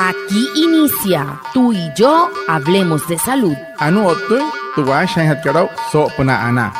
Aquí inicia Tú y yo hablemos de salud. Anu otu tuwa shanhat karau so puna ana.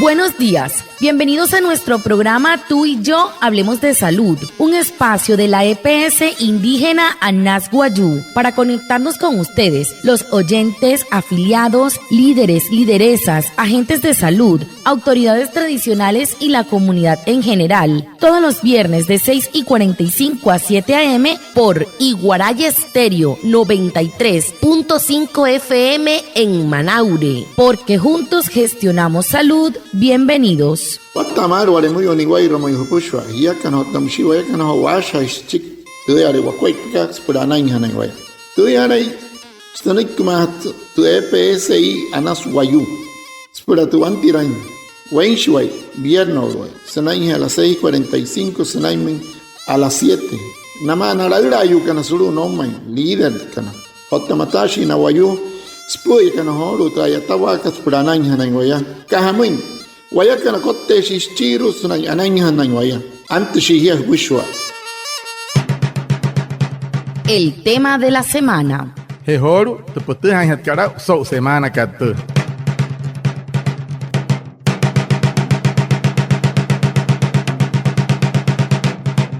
Buenos días, bienvenidos a nuestro programa Tú y yo hablemos de salud, un espacio de la EPS indígena Anas Wayuu para conectarnos con ustedes, los oyentes, afiliados, líderes, lideresas, agentes de salud, autoridades tradicionales y la comunidad en general, todos los viernes de 6:45 a 7 a.m. por Iguaraya Estéreo 93.5 FM en Manaure, porque juntos gestionamos salud. Bienvenidos. Watamar wale muy oniguay romo yupushwa ya kano tamshiwa ya kano washa ischik tu are wakwai pika spurana inhana iguay tu are stanik kumat tu EPSI Anas Wayuu spura tu antirain wainshway viernes güey sanai a las 6:45 sanai a las 7 nama na la yu kana suru no mai líder kana hotamatashi na Wayuu spuy kana horu traya tawaka spurana inhana iguay kahamin Waya kana kotte shischiru sunay ananya waya. Antes shihia bushwa. El tema de la semana. Hehoru tu putu hanhat karau so semana katu.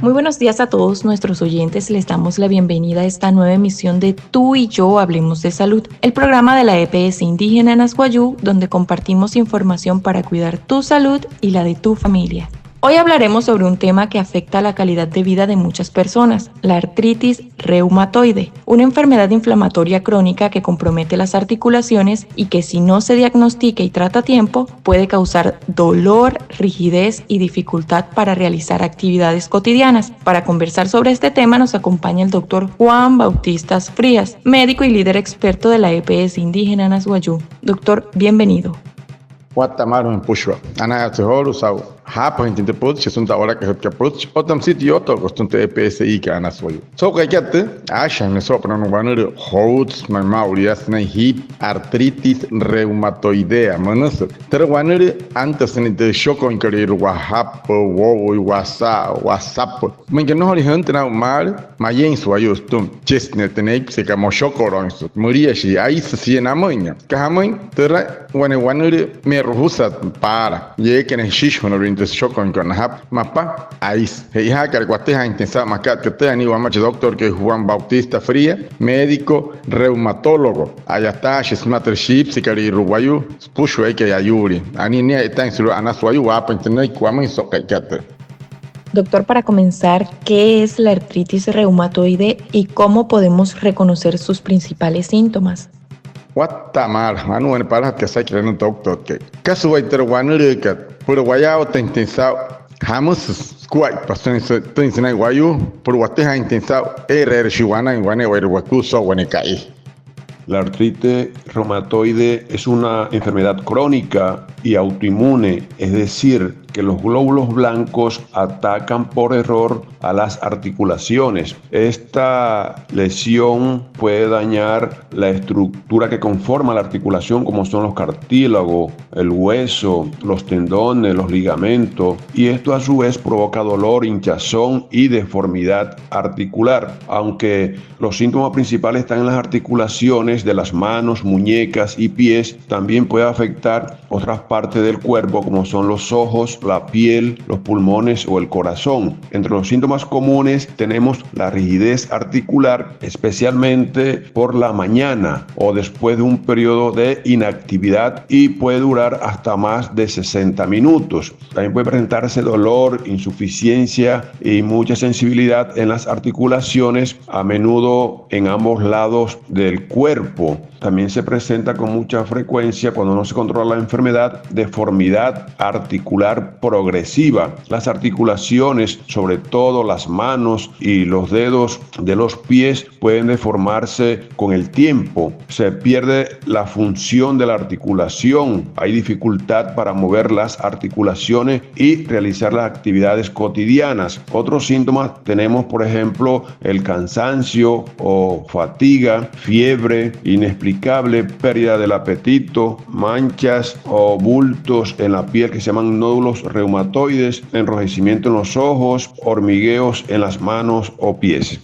Muy buenos días a todos nuestros oyentes, les damos la bienvenida a esta nueva emisión de Tú y yo hablemos de salud, el programa de la EPS indígena Anas Wayuu, donde compartimos información para cuidar tu salud y la de tu familia. Hoy hablaremos sobre un tema que afecta a la calidad de vida de muchas personas, la artritis reumatoide, una enfermedad inflamatoria crónica que compromete las articulaciones y que si no se diagnostica y trata a tiempo, puede causar dolor, rigidez y dificultad para realizar actividades cotidianas. Para conversar sobre este tema nos acompaña el doctor Juan Bautista Frías, médico y líder experto de la EPS indígena Anas Wayuu. Doctor, bienvenido. Watamar en pushwa. Ana tehoru sau. Hapa intente putsch es una hora que se putsch otam sitio otro costumbre EPSI que Anas Wayuu. So que te asha me sopra no banner holds my maurias na hip artritis reumatoidea manos. Ter banner antes en de choco en querer WhatsApp WhatsApp. Men que no hori gente na mal, mayen Wayuu stum. Chestnut tenei se como choco ronso. Muria si aí se na manhã. Kahamen ter banner me rusa para. Ye que ne shish no entonces yo con mapa ahí hija que cuateja intensa macat que te ani guamache doctor que Juan Bautista Fría médico reumatólogo allá está smattership si querí Wayuu pusho hay que ayuri ani ni está en su Anas Wayuu va para entender cómo hizo que Doctor, para comenzar, ¿qué es la artritis reumatoide y cómo podemos reconocer sus principales síntomas? Watamar, manu en para que se quieren doctor que caso va a ter wanere que por guayao te intensao Hamus squat pasiones tensiona Wayuu por guateja intensao shiwana en wane wakuso wanekai. La artritis reumatoide es una enfermedad crónica y autoinmune, es decir, que los glóbulos blancos atacan por error a las articulaciones. Esta lesión puede dañar la estructura que conforma la articulación, como son los cartílagos, el hueso, los tendones, los ligamentos, y esto a su vez provoca dolor, hinchazón y deformidad articular. Aunque los síntomas principales están en las articulaciones de las manos, muñecas y pies, también puede afectar otras partes del cuerpo, como son los ojos, la piel, los pulmones o el corazón. Entre los síntomas comunes tenemos la rigidez articular, especialmente por la mañana o después de un periodo de inactividad, y puede durar hasta más de 60 minutos. También puede presentarse dolor, insuficiencia y mucha sensibilidad en las articulaciones, a menudo en ambos lados del cuerpo. También se presenta con mucha frecuencia cuando no se controla la enfermedad deformidad articular progresiva. Las articulaciones, sobre todo las manos y los dedos de los pies, pueden deformarse con el tiempo. Se pierde la función de la articulación. Hay dificultad para mover las articulaciones y realizar las actividades cotidianas. Otros síntomas tenemos, por ejemplo, el cansancio o fatiga, fiebre inexplicable, pérdida del apetito, manchas o bultos en la piel que se llaman nódulos reumatoides, enrojecimiento en los ojos, hormigueos en las manos o pies.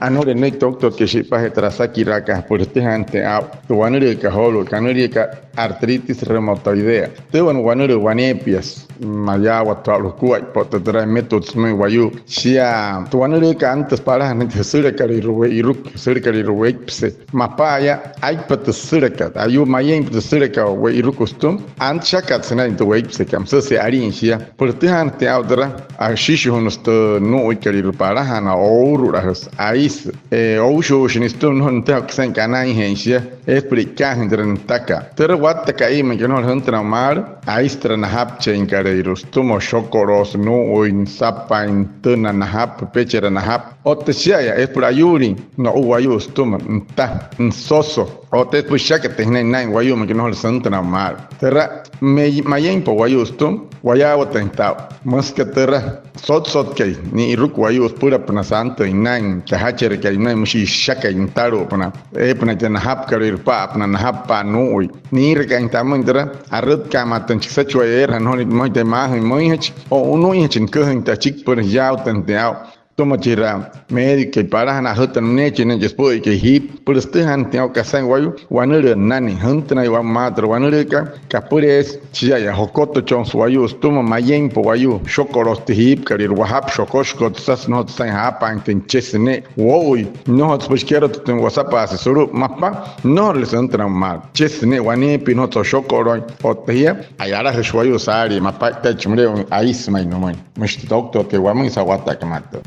Anore ne doctor que se paje trasaki raka por este ante a tuanere ka holo kanere ka artritis reumatoidea. Te wanere wanepias maya watalo kuai potatra métodos me wayu. Sia tuanere ka antes para ne sura kari ruwe iruk sura kari ruwe pse mapaya ai pat sura ka ayu mayen pat sura ka we irukustum ant shakat sena into we pse kam se arin sia por este ante a odra a shishu honosto no kari para hana ouro rahas ai Ousho shinistum no nta ksan kana inhencia explicar entre ntaka ter watta kai me no hantra mar aistra na hapche in careiros tumo shokoros no oin sapa in tuna na hap pechera na hap otsia es por ayuri no uayus tum nta nsoso otes pushaka tehna nine wayu me no hantra mar terra me mayen po wayus tum waya otenta maska terra sot kai ni ruk wayus pura panasanta in nine kahacher kai na mushi shaka in taro pana pana ten hap karir pa pana hap pa no ni reka in tamandra arut kamatan chsachwa era no ni mo de ma mo hich o no hich in kahin ta chik por yau tan tao toma tira médico para na hutan neche ne después que hip por este han tao kasan wayu wanere nani huntna wa madro wanere ka pures chia ya hokoto chons wayu toma mayen po wayu shokoros te hip karir wahap shokosh kot sas no san hapa in chesne woi no hot pushkero ten whatsapp asesoro mapa no les entra mal chesne wani pinoto shokoro otia ayara hshwayu sari mapa ta chumre aismai no mai must doctor que wamin sawata kamato.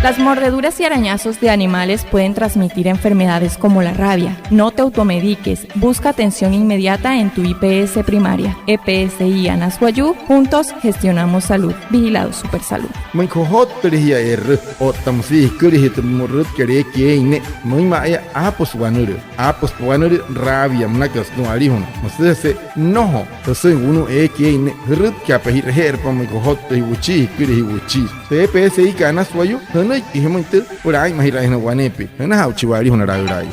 Las mordeduras y arañazos de animales pueden transmitir enfermedades como la rabia. No te automediques. Busca atención inmediata en tu IPS primaria. EPSI Anasguayú. Juntos gestionamos salud. Vigilado Supersalud. Muy cojotería otamsi curihit murut kereke muy maya apos wanure rabia mnakas no alihun mose no entonces uno que rut que apehir herpa muy cojote uchi kurihi uchi EPSI Anasguayú y gente por ahí más irá en Guanepe, en Auchivari, una raya.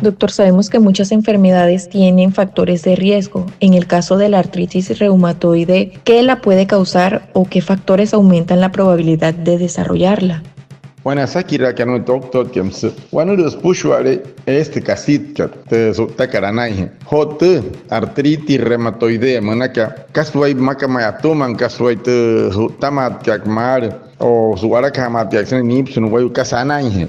Doctor, sabemos que muchas enfermedades tienen factores de riesgo. En el caso de la artritis reumatoide, ¿qué la puede causar o qué factores aumentan la probabilidad de desarrollarla? Bueno, Sakira, que no doctor, que bueno, los pushuare casita te tacaranai. Hote artritis reumatoidea, manaka, casuai macamayatoman, casuai te tamat kakmar, o suara kamat yaksen nipsun, wayu casanai.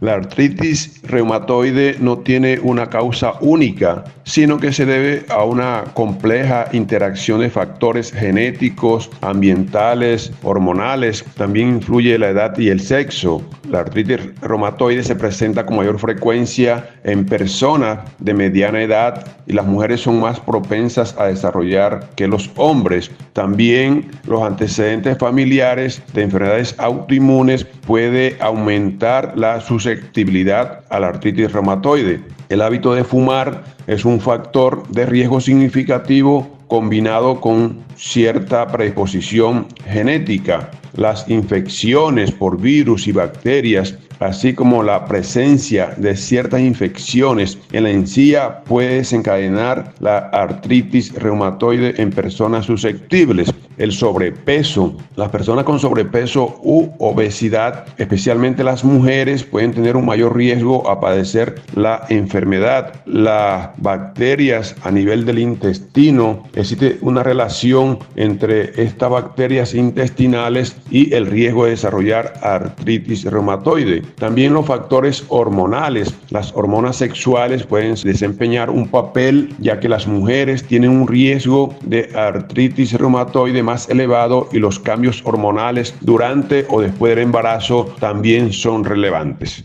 La artritis reumatoide no tiene una causa única, sino que se debe a una compleja interacción de factores genéticos, ambientales, hormonales. También influye la edad y el sexo. La artritis reumatoide se presenta con mayor frecuencia en personas de mediana edad y las mujeres son más propensas a desarrollar que los hombres. También los antecedentes familiares de enfermedades autoinmunes puede aumentar la susceptibilidad a la artritis reumatoide. El hábito de fumar es un factor de riesgo significativo combinado con cierta predisposición genética. Las infecciones por virus y bacterias, así como la presencia de ciertas infecciones en la encía, puede desencadenar la artritis reumatoide en personas susceptibles. El sobrepeso. Las personas con sobrepeso u obesidad, especialmente las mujeres, pueden tener un mayor riesgo a padecer la enfermedad. Las bacterias a nivel del intestino, existe una relación entre estas bacterias intestinales y el riesgo de desarrollar artritis reumatoide. También los factores hormonales. Las hormonas sexuales pueden desempeñar un papel, ya que las mujeres tienen un riesgo de artritis reumatoide más elevado y los cambios hormonales durante o después del embarazo también son relevantes.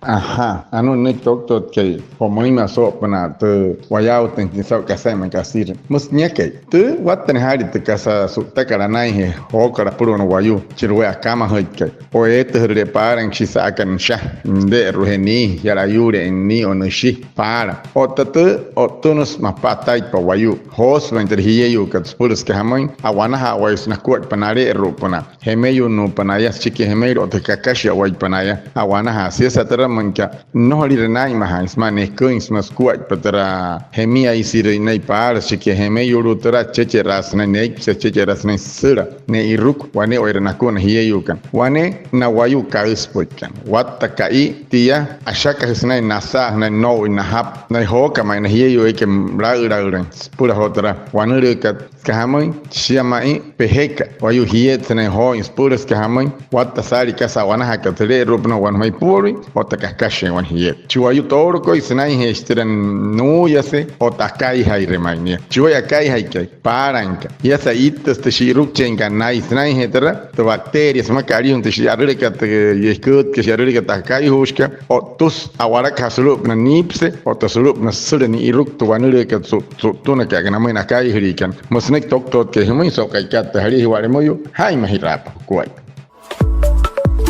Ajá, anu nek doctor que como ni maso pana te wayao ten so casa me casir. Mus nyake. Te wat ten hari te casa su ta cara nai he ho cara puro no wayu. Chirwe akama hoike. O te reparan chisa akan sha. De ruheni yara yure ni onoshi para. O tonus mapatai pa wayu. Hos venter hiyeyu kat spulus ke hamoin awana ha wais na kuat panare rupana. Hemeyu no panaya chiki hemeiro te kakashi wai panaya. Awana ha siesa manka no hali nai maha ismane coins mas kuat patara hemia isire nei par chike heme yuru tara cheche rasna nei cheche rasna sura ne iruk wane oira nakuna hiyeyukan wane na wayu kaispokan watta kai tia ashaka hisna nasa na no na hap na hoka mai na hiyeyu eke raura pura hotra wane ka kahamai chiamai peheka wayu hiyet na ho inspures kahamai watta sari kasa wana hakatre rupna wan mai puri kakashe wan hiye chiwayu toro ko isnai hestiran no yase otakai hai remainia chiwaya kai hai kai paranka yasa itas te shiruk chenga nai isnai hetera to bacterias makari un te shirare ka te yeskut ke shirare ka takai huska o tus awara kasulup na nipse o tasulup na suleni iruk to wanure ka tu na ka na mai na kai hirikan musnek tok tot ke humi so kai ka te hari hiware moyo hai mahirapa kuai.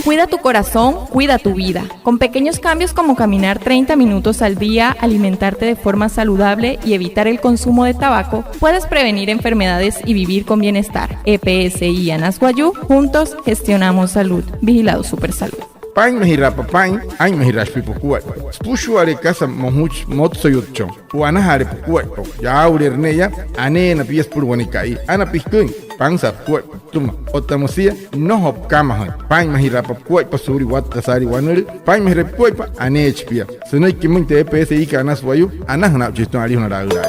Cuida tu corazón, cuida tu vida. Con pequeños cambios como caminar 30 minutos al día, alimentarte de forma saludable y evitar el consumo de tabaco, puedes prevenir enfermedades y vivir con bienestar. EPSI Anasguayú, juntos gestionamos salud. Vigilado Supersalud. Pain mahirapa pain, ay mahirash pipo kuat. Spushu are casa mohuch motso yutcho. Puana hare kuat. Ya urerneya, ane na pies pur wanikai. Ana piskuin, pangsa kuat. Tuma, otamosia no hop kamahan. Pain mahirapa kuat pasuri watta sari wanur. Pain mahirapa kuat pa ane hpia. Sunai kimun te EPSI ka Anasguayú, anahna chistun ali una raga.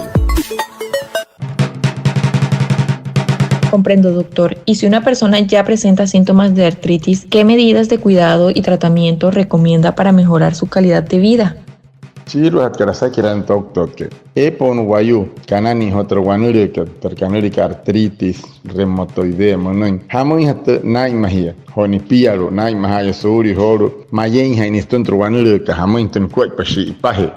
Comprendo, doctor. Y si una persona ya presenta síntomas de artritis, ¿qué medidas de cuidado y tratamiento recomienda para mejorar su calidad de vida? Chiru atkarasaki ran tok toke. Epon wayu kanani hotro wanurika terkanurika artritis reumatoidea monoin. Hamoin hat nai mahia. Honi piaro nai mahaya suri horo. Mayen hainiston tro wanurika hamoin ten kuat pashi paje.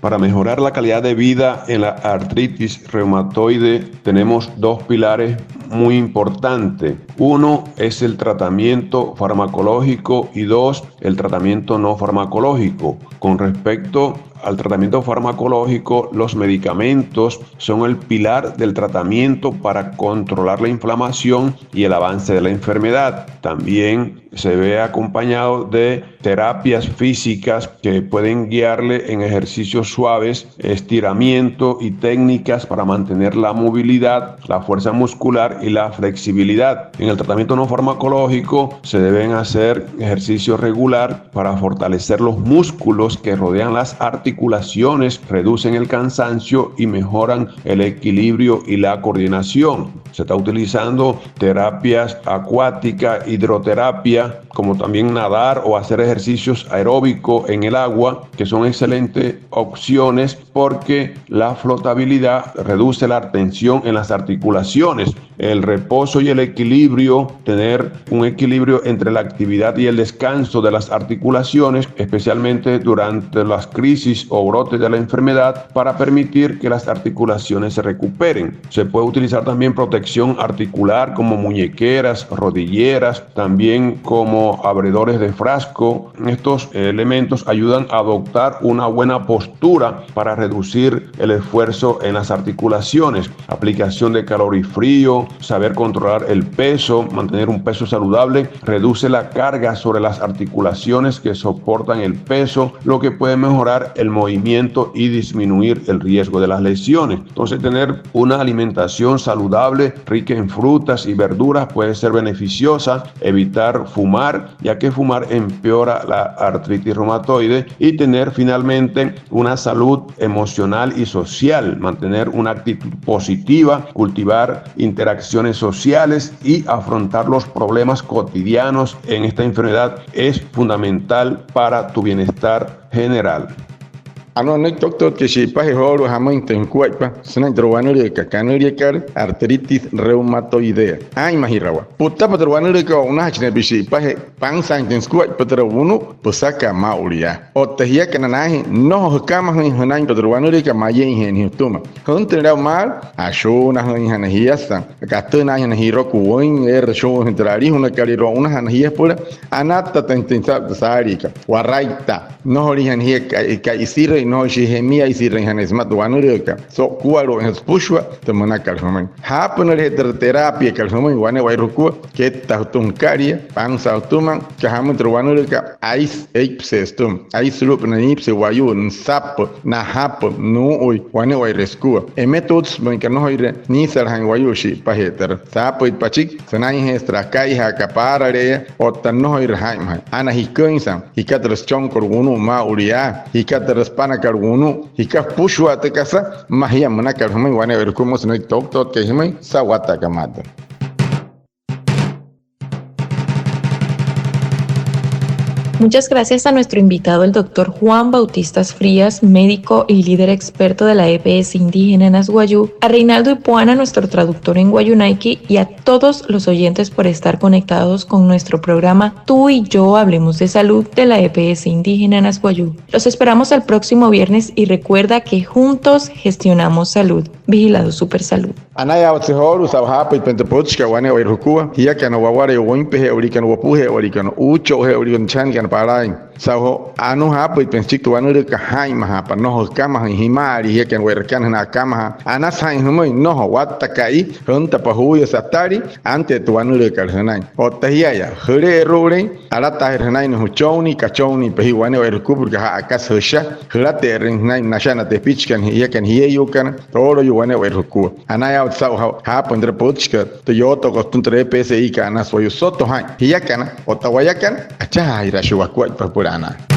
Para mejorar la calidad de vida en la artritis reumatoide tenemos dos pilares muy importantes. Uno es el tratamiento farmacológico y dos, el tratamiento no farmacológico. Con respecto al tratamiento farmacológico, los medicamentos son el pilar del tratamiento para controlar la inflamación y el avance de la enfermedad. También se ve acompañado de terapias físicas que pueden guiarle en ejercicios suaves, estiramiento y técnicas para mantener la movilidad, la fuerza muscular y la flexibilidad. En el tratamiento no farmacológico se deben hacer ejercicios regular para fortalecer los músculos que rodean las articulaciones, reducen el cansancio y mejoran el equilibrio y la coordinación. Se está utilizando terapias acuáticas, hidroterapia, como también nadar o hacer ejercicios aeróbicos en el agua, que son excelentes opciones porque la flotabilidad reduce la tensión en las articulaciones. El reposo y el equilibrio, tener un equilibrio entre la actividad y el descanso de las articulaciones, especialmente durante las crisis o brotes de la enfermedad, para permitir que las articulaciones se recuperen. Se puede utilizar también protección articular como muñequeras, rodilleras, también como abredores de frasco. Estos elementos ayudan a adoptar una buena postura para reducir el esfuerzo en las articulaciones. Aplicación de calorifrío, saber controlar el peso, mantener un peso saludable, reduce la carga sobre las articulaciones que soportan el peso, lo que puede mejorar el movimiento y disminuir el riesgo de las lesiones. Entonces, tener una alimentación saludable, rica en frutas y verduras, puede ser beneficiosa. Evitar fumar, ya que fumar empeora la artritis reumatoide, y tener finalmente una salud emocional y social, mantener una actitud positiva, cultivar interacciones sociales y afrontar los problemas cotidianos en esta enfermedad es fundamental para tu bienestar general. ano nek doctor que si pa horo hamain ten kuaipa sena drowanure ka kanure kar artritis reumatoidea ai mahirawa putta patrowanure ka una hachne bisi pa he pangsan ten kuaipa patro unu pusaka maulia o tehia kana nahi no kama hin hanan patrowanure ka mayen hin tuma huntra mal ashuna hin hanahiasa gatuna hin hiroku oin show entrari una cariro una hanhia pura anata tentensa sarika waraita no origen hier ka isire no shihemia isire hanesmat wanureka so kuaro en spushwa te manakal homen hapener terapia kal homen wane wairuku ke tahtunkaria pansa tuman ka hamen wanureka ais eipsestum ais lup na ipse wayun sap na hap no oi wane wairesku e metods ben ka no ire ni sarhan wayushi paheter sap pachik sanai hestra kai ha kapara o tanno irhaim ana hikansa hikatras chonkor gunu ma uria hikatras pana kargunu hikaf pushwa te kasa mahia manakar humai wane erkumos no tok ke humai sawata kamata. Muchas gracias a nuestro invitado, el doctor Juan Bautistas Frías, médico y líder experto de la EPS indígena en Azguayú, a Reinaldo Ipuana, nuestro traductor en Guayunaiki, y a todos los oyentes por estar conectados con nuestro programa Tú y Yo Hablemos de Salud de la EPS indígena en Azguayú. Los esperamos el próximo viernes y recuerda que juntos gestionamos salud. Vigilado Super Salud. Anaya otsehoru sabhapa pentepochka wane oirhukua hiaka no waware oimpe orikan wapuhe orikan ucho he orikan changan parain saho anu hapa penchik wane ka haima hapa no kama himari hiakan werkan na kama anas hain humoi no watakai hunta pahuya satari ante tuanure kalhanai otahia hore rore alata herhanai no choni kachoni pehi wane oirhukubur ka akas hosha hlate rinai nashana te pichkan hiakan hiyukan todo wane oirhukua anaya sau happen der pochka to yoto costuntre PSI kana soy soto hai hiakana otawayakan acha ira shuwa kwa papurana.